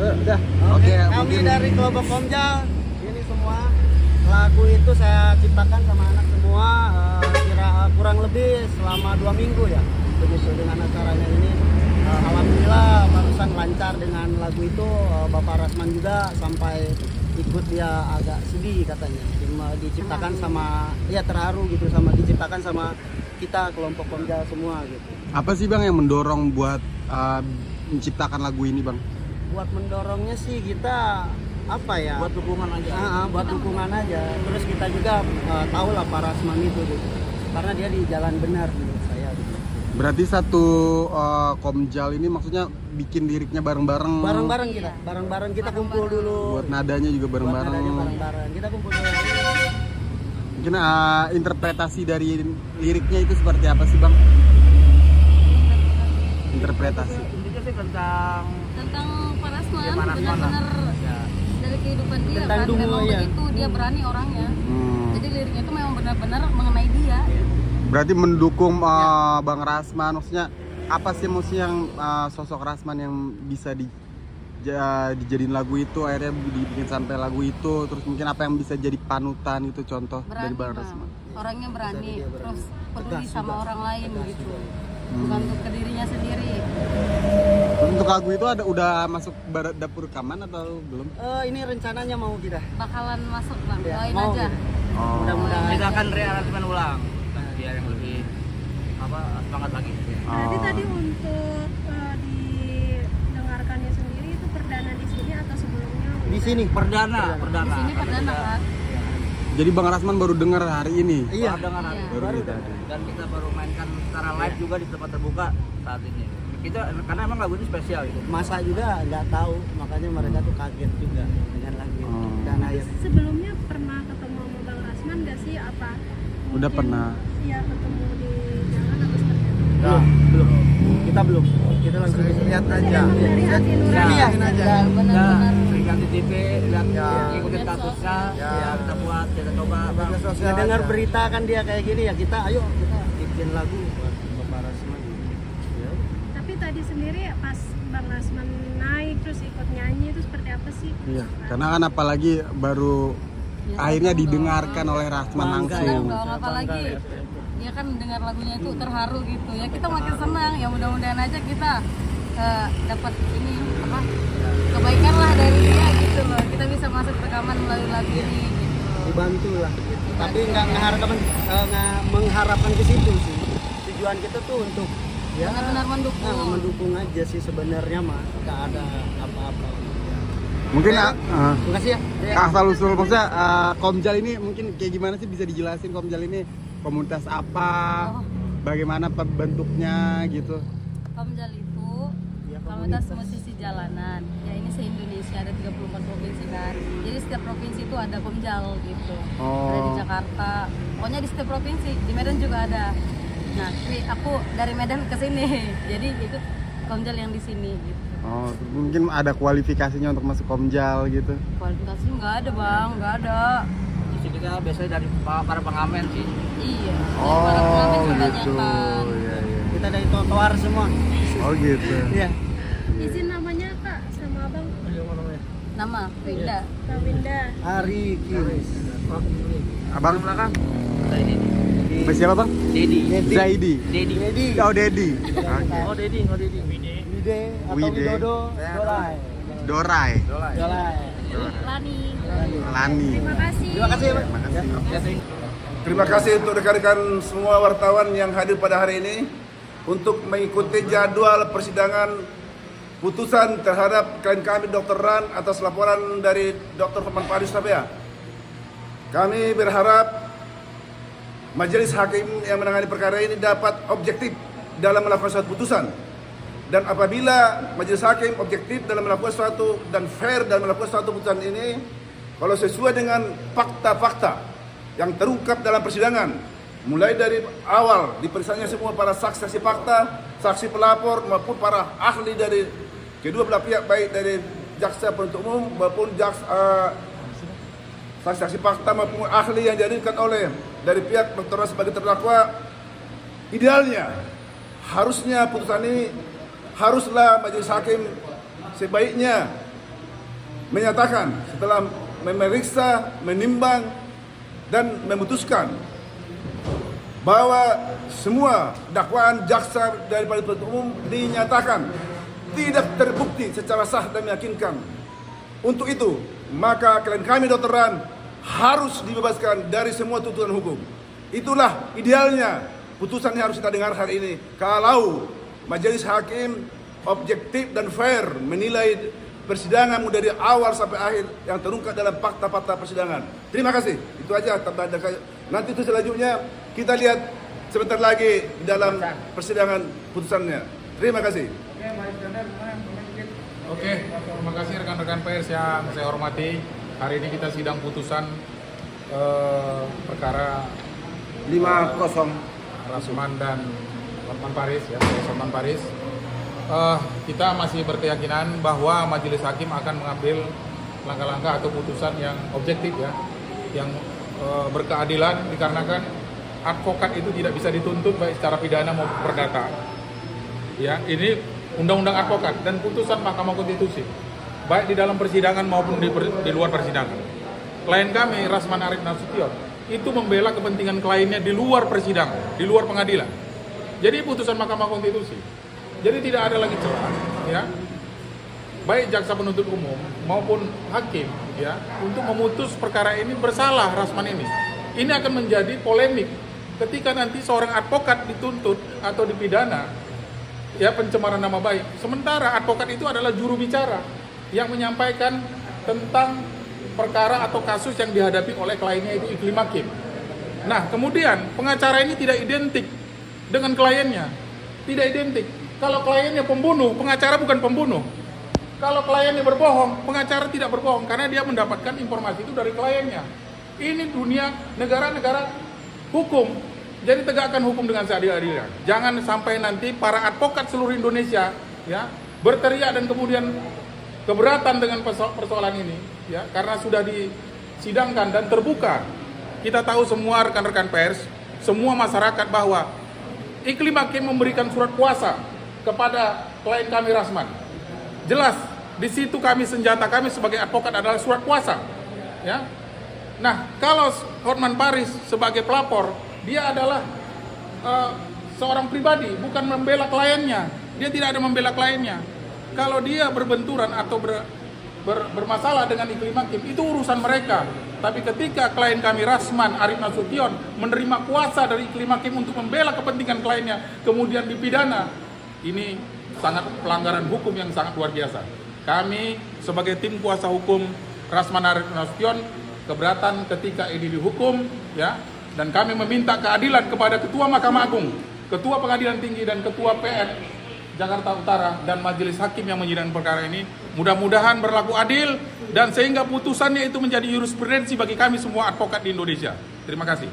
Udah. Oke, Kami mungkin dari kelompok Komjal ini semua lagu itu saya ciptakan sama anak semua, kurang lebih selama 2 minggu ya. Begitu dengan acaranya ini. Alhamdulillah barusan lancar dengan lagu itu. Bapak Rasman juga sampai ikut, dia agak sedih katanya. Diciptakan sama, ya terharu gitu, sama diciptakan sama kita kelompok Komjal semua gitu. apa sih Bang yang mendorong buat menciptakan lagu ini Bang? Buat mendorongnya sih kita apa ya? Buat dukungan aja. Buat dukungan aja. Terus kita juga tahu lah Pak Rasman itu gitu. Karena dia di jalan benar menurut saya gitu. Berarti satu Komjal ini maksudnya bikin liriknya bareng-bareng. Bareng-bareng kita, bareng-bareng kita kumpul dulu. Buat nadanya juga bareng-bareng. Kita kumpul dulu. Mungkin interpretasi dari liriknya itu seperti apa sih Bang? Interpretasi. Intinya sih tentang Pak Rasman, Pak Rasman benar-benar dari kehidupan dia Tentang kan, dulu, memang ya. begitu dia berani orangnya. Jadi liriknya itu memang benar-benar mengenai dia. Berarti mendukung Bang Rasman, maksudnya apa sih maksudnya yang sosok Rasman yang bisa dijadiin lagu itu, akhirnya dibikin sampai lagu itu, terus mungkin apa yang bisa jadi panutan itu contoh Berani, dari Bang Bang. Rasman? Orangnya berani, terus peduli Tegas sama juga. orang lain gitu. Bukan untuk ke dirinya sendiri. Untuk lagu itu udah masuk dapur rekaman atau belum? Ini rencananya mau kita. Bakalan masuk Bang, Ya, doain mau aja. gitu. Oh. Mudah-mudahan. kita akan rearansemen ulang biar yang lebih semangat lagi. Berarti tadi untuk didengarkannya sendiri itu perdana di sini atau sebelumnya? Di sini Perdana. Di sini perdana kan. Jadi Bang Rasman baru dengar hari ini? Iya. Perdana Iya. Baru kita. dan kita baru mainkan secara live juga di tempat terbuka saat ini. Kita karena emang lagu ini spesial gitu. Masa juga nggak tahu, makanya mereka tuh kaget juga dengan lagu ini. Oh. Dan akhirnya Sebelumnya pernah ketemu sama Bang Rasman nggak sih? Apa? Udah mungkin pernah. Iya, ketemu di jalan atau seperti apa? belum. Kita belum. Kita langsung lihat aja. Dari hati nurani. Iya, aja. Ya, benar-benar. Sering lihat di TV, lihat Ya. ikutin Medsos. kasusnya, Ya. ya kita buat, kita coba Bang. Nggak dengar berita kan dia kayak gini ya, kita ayo kita bikin lagu buat Bapak Rasman. Ya. Tapi tadi sendiri pas Bang Rasman naik terus ikut nyanyi itu seperti apa sih? Iya, karena kan apalagi baru Ya, akhirnya senang didengarkan oleh Rasman Bangga langsung. Senang dong, apalagi dia kan dengar lagunya itu terharu gitu ya, kita makin senang ya. Mudah-mudahan aja kita dapat ini apa kebaikan lah dari dia gitu loh, kita bisa masuk rekaman melalui lagu ini gitu. Dibantu lah. Tapi nggak mengharapkan ke situ sih. Tujuan kita tuh untuk ya Benar-benar mendukung. mendukung aja sih sebenarnya mah. Nggak ada apa-apa. Mungkin Terima kasih ya. asal usul maksudnya Komjal ini mungkin kayak gimana sih, bisa dijelasin Komjal ini komunitas apa, bagaimana bentuknya gitu? Komjal itu komunitas musisi jalanan ya, ini se-Indonesia ada 34 provinsi kan, jadi setiap provinsi itu ada Komjal gitu. Ada di Jakarta, pokoknya di setiap provinsi, di Medan juga ada. Nah tapi aku dari Medan ke sini jadi ikut Komjal yang di sini gitu. Oh, mungkin ada kualifikasinya untuk masuk Komjal gitu? Kualifikasi nggak ada Bang, nggak ada. Isi kita biasanya dari para pengamen sih. Iya, Oh, para pengamen gitu. kebanyakan. Iya, iya. Kita dari trotoar semua. Oh gitu. Iya. Izin namanya Kak sama Abang Nama Winda. Kak Winda. Hari Kiris. Abang belakang? Dedi. Siapa Bang? Dedi. Zaidi. Dedi. Dedi. Oh Dedi. Oke. Oh Dedi, oh Dedi. Wide atau Wide. Widodo. Dolai. Dorai. Dolai. Lani. Lani. Terima kasih. Terima kasih ya, Pak. Terima kasih. Terima kasih untuk rekan-rekan semua wartawan yang hadir pada hari ini untuk mengikuti jadwal persidangan putusan terhadap klien kami Dr. Ran atas laporan dari Dr. Hotman Paris Surabaya. Kami berharap majelis hakim yang menangani perkara ini dapat objektif dalam melakukan suatu putusan. Dan apabila majelis hakim objektif dalam melakukan suatu dan fair dalam melakukan suatu putusan ini, kalau sesuai dengan fakta-fakta yang terungkap dalam persidangan, mulai dari awal diperiksanya semua para saksi fakta, saksi pelapor maupun para ahli dari kedua belah pihak, baik dari jaksa penuntut umum maupun saksi fakta maupun ahli yang dihadirkan oleh dari pihak Dr. Ran sebagai terdakwa. Idealnya harusnya putusan ini haruslah majelis hakim sebaiknya menyatakan setelah memeriksa, menimbang, dan memutuskan bahwa semua dakwaan jaksa daripada penuntut umum dinyatakan tidak terbukti secara sah dan meyakinkan. Untuk itu, maka klien kami Dr. Ran harus dibebaskan dari semua tuntutan hukum. Itulah idealnya putusan yang harus kita dengar hari ini. Kalau majelis hakim objektif dan fair menilai persidangan dari awal sampai akhir yang terungkap dalam fakta-fakta persidangan. Terima kasih. Itu aja. Nanti itu selanjutnya kita lihat sebentar lagi dalam persidangan putusannya. Terima kasih. Oke, terima kasih rekan-rekan pers yang saya hormati. Hari ini kita sidang putusan perkara 5-0 Rasman dan Hotman Paris ya, Hotman Paris. Kita masih berkeyakinan bahwa majelis hakim akan mengambil langkah-langkah atau putusan yang objektif ya, yang berkeadilan, dikarenakan advokat itu tidak bisa dituntut baik secara pidana maupun perdata. Ya, ini undang-undang advokat dan putusan Mahkamah Konstitusi, baik di dalam persidangan maupun di luar persidangan. Klien kami, Rasman Arief Nasution, itu membela kepentingan kliennya di luar persidangan, di luar pengadilan. Jadi putusan Mahkamah Konstitusi. Jadi tidak ada lagi celah, ya, baik jaksa penuntut umum maupun hakim, ya, untuk memutus perkara ini bersalah Rasman ini. Ini akan menjadi polemik ketika nanti seorang advokat dituntut atau dipidana, ya, pencemaran nama baik. Sementara advokat itu adalah juru bicara yang menyampaikan tentang perkara atau kasus yang dihadapi oleh kliennya, itu iklim hakim. Nah, kemudian pengacara ini tidak identik dengan kliennya, tidak identik. Kalau kliennya pembunuh, pengacara bukan pembunuh. Kalau kliennya berbohong, pengacara tidak berbohong karena dia mendapatkan informasi itu dari kliennya. Ini dunia negara-negara hukum. Jadi tegakkan hukum dengan seadil-adilnya. Jangan sampai nanti para advokat seluruh Indonesia, ya, berteriak dan kemudian keberatan dengan persoalan ini, ya, karena sudah disidangkan dan terbuka. Kita tahu semua rekan-rekan pers, semua masyarakat bahwa iklim hakim memberikan surat kuasa kepada klien kami Rasman. Jelas di situ senjata kami sebagai advokat adalah surat kuasa, ya. Nah, kalau Hotman Paris sebagai pelapor, dia adalah seorang pribadi, bukan membela kliennya. Dia tidak ada membela kliennya. Kalau dia berbenturan atau bermasalah dengan iklim hakim, itu urusan mereka. Tapi ketika klien kami Rasman Arief Nasution menerima kuasa dari iklim hakim untuk membela kepentingan kliennya, kemudian dipidana, ini sangat pelanggaran hukum yang sangat luar biasa. Kami sebagai tim kuasa hukum Rasman Arief Nasution keberatan ketika ini dihukum, ya, dan kami meminta keadilan kepada Ketua Mahkamah Agung, Ketua Pengadilan Tinggi, dan Ketua PN Jakarta Utara dan majelis hakim yang menyidangkan perkara ini. Mudah-mudahan berlaku adil dan sehingga putusannya itu menjadi jurisprudensi bagi kami semua advokat di Indonesia. Terima kasih.